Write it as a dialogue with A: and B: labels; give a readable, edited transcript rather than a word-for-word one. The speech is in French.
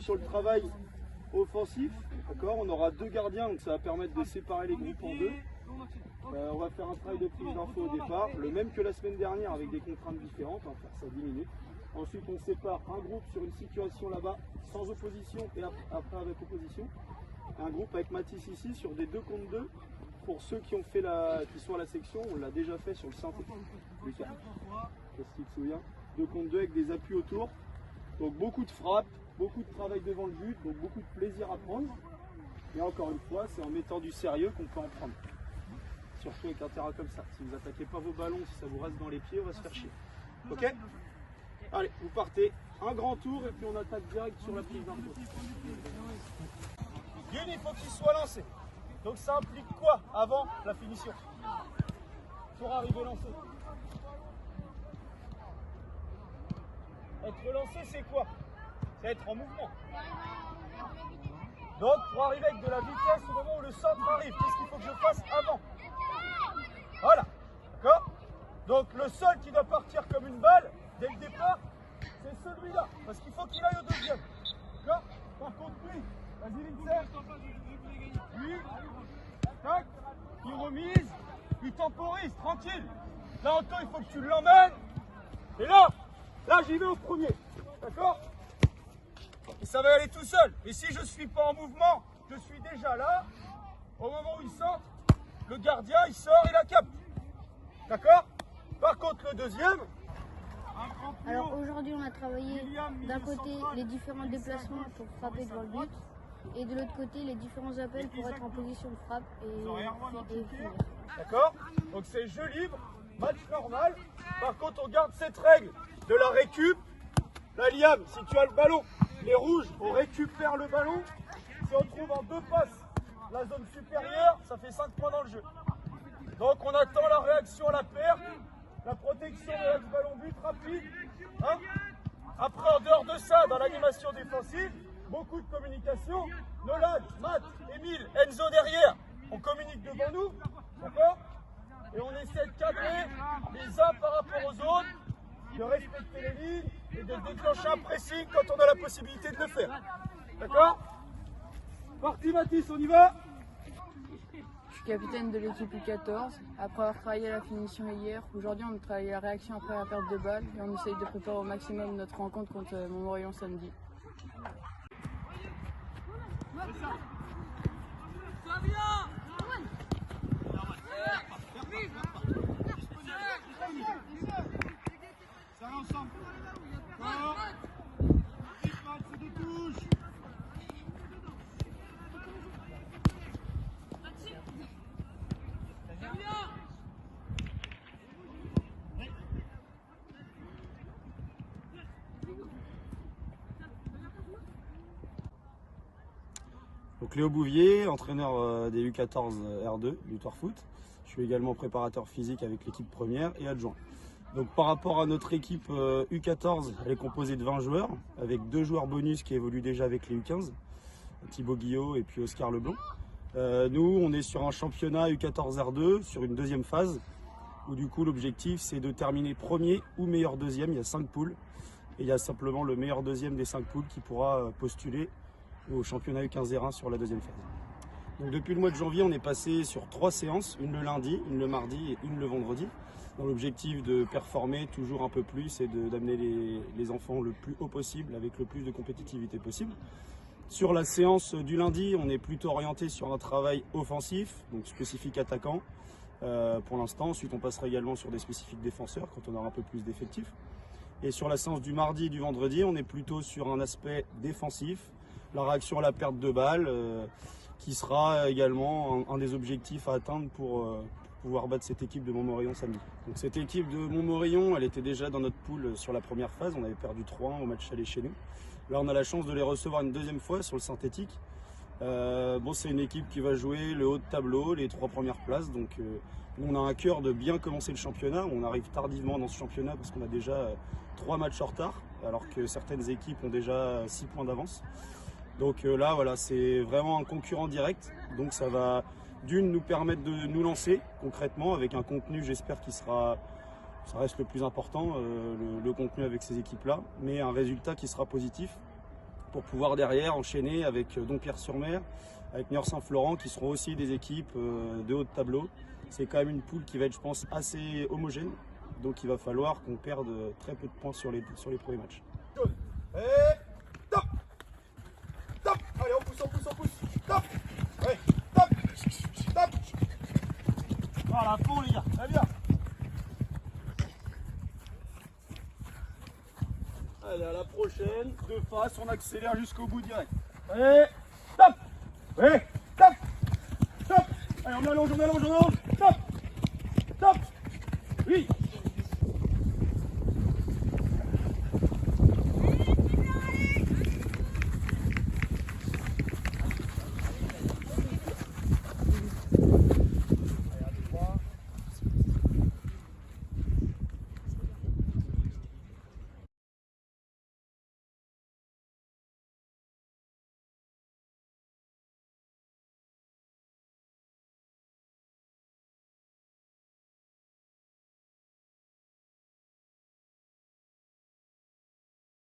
A: sur le travail offensif. D'accord, on aura 2 gardiens, donc ça va permettre de séparer les groupes en 2. On va faire un travail de prise d'info au départ, le même que la semaine dernière avec des contraintes différentes, on va faire ça 10 minutes. Ensuite on sépare un groupe sur une situation là-bas sans opposition et après avec opposition. Un groupe avec Mathis ici sur des 2 contre 2. Pour ceux qui sont à la section, on l'a déjà fait sur le synthé. Lucas, qu'est-ce qu'il te souvient? 2 contre 2 avec des appuis autour. Donc beaucoup de frappes, beaucoup de travail devant le but, donc beaucoup de plaisir à prendre. Et encore une fois, c'est en mettant du sérieux qu'on peut en prendre. Surtout avec un terrain comme ça. Si vous n'attaquez pas vos ballons, si ça vous reste dans les pieds, on va se faire chier. Ok? Allez, vous partez. Un grand tour et puis on attaque direct sur la prise d'info. D'une, il faut qu'il soit lancé. Donc ça implique quoi avant la finition? Pour arriver lancé. Être lancé, c'est quoi? C'est être en mouvement. Donc pour arriver avec de la vitesse au moment où le centre arrive, qu'est-ce qu'il faut que je fasse avant? Voilà, d'accord? Donc le seul qui doit partir comme une balle, dès le départ, c'est celui-là. Parce qu'il faut qu'il aille au deuxième. D'accord? Par contre lui, vas-y Lindsay. Lui, tac, il remise, il temporise, tranquille. Là Anto, il faut que tu l'emmènes. Et là j'y vais au premier. D'accord? Et ça va aller tout seul. Et si je ne suis pas en mouvement, je suis déjà là. Au moment où il centre, le gardien, il sort, il la capte. D'accord? Par contre, le deuxième...
B: Alors aujourd'hui, on a travaillé d'un côté les différents déplacements pour frapper devant le but. Et de l'autre côté, les différents appels pour être en position de frappe et finir.
A: D'accord? Donc c'est jeu libre, match normal. Par contre, on garde cette règle de la récup. Là, Liam, si tu as le ballon, les rouges, on récupère le ballon. Si on trouve en 2 passes la zone supérieure, ça fait 5 points dans le jeu. Donc on attend la réaction à la perte, la protection de l'ex-ballon but rapide. Hein? Après, en dehors de ça, dans l'animation défensive, beaucoup de communication. Nolan, Matt, Émile, Enzo derrière, on communique devant nous. D'accord? Et on essaie de cadrer les uns par rapport aux autres, de respecter les lignes et de déclencher un pressing quand on a la possibilité de le faire. D'accord? Parti Mathis, on y va?
C: Je suis capitaine de l'équipe U14. Après avoir travaillé la finition hier, aujourd'hui on travaille la réaction après la perte de balle et on essaye de préparer au maximum notre rencontre contre Montmorillon samedi.
A: Ça va ensemble. Donc Léo Bouvier, entraîneur des U14 R2, Luthor Foot. Je suis également préparateur physique avec l'équipe première et adjoint. Donc par rapport à notre équipe U14, elle est composée de 20 joueurs, avec 2 joueurs bonus qui évoluent déjà avec les U15, Thibaut Guillot et puis Oscar Leblanc. Nous, on est sur un championnat U14 R2, sur une deuxième phase, où du coup l'objectif c'est de terminer premier ou meilleur deuxième. Il y a 5 poules, et il y a simplement le meilleur deuxième des 5 poules qui pourra postuler au championnat U15 R1 sur la deuxième phase. Donc depuis le mois de janvier, on est passé sur 3 séances, une le lundi, une le mardi et une le vendredi, dans l'objectif de performer toujours un peu plus et d'amener les enfants le plus haut possible, avec le plus de compétitivité possible. Sur la séance du lundi, on est plutôt orienté sur un travail offensif, donc spécifique attaquant pour l'instant. Ensuite, on passera également sur des spécifiques défenseurs quand on aura un peu plus d'effectifs. Et sur la séance du mardi et du vendredi, on est plutôt sur un aspect défensif, la réaction à la perte de balle, qui sera également un des objectifs à atteindre pour pouvoir battre cette équipe de Montmorillon samedi. Donc cette équipe de Montmorillon, elle était déjà dans notre poule sur la première phase, on avait perdu 3-1 au match aller chez nous. Là on a la chance de les recevoir une deuxième fois sur le synthétique. C'est une équipe qui va jouer le haut de tableau, les 3 premières places, donc on a un cœur de bien commencer le championnat. On arrive tardivement dans ce championnat parce qu'on a déjà 3 matchs en retard, alors que certaines équipes ont déjà 6 points d'avance. Donc là, voilà, c'est vraiment un concurrent direct. Donc ça va d'une nous permettre de nous lancer concrètement avec un contenu, j'espère, qui sera, ça reste le plus important, le contenu avec ces équipes-là, mais un résultat qui sera positif. pour pouvoir derrière enchaîner avec Dompierre-sur-Mer, avec Niort-Saint-Florent qui seront aussi des équipes de haut de tableau. C'est quand même une poule qui va être, je pense, assez homogène. Donc il va falloir qu'on perde très peu de points sur les premiers matchs.
D: Et top. Top. Allez, on pousse. Top. Ouais. Top. Top. Voilà, fond les gars, très bien. Allez, à la prochaine, de face, on accélère jusqu'au bout direct. Allez, top. Ouais, top. Top. Allez, on allonge. Top.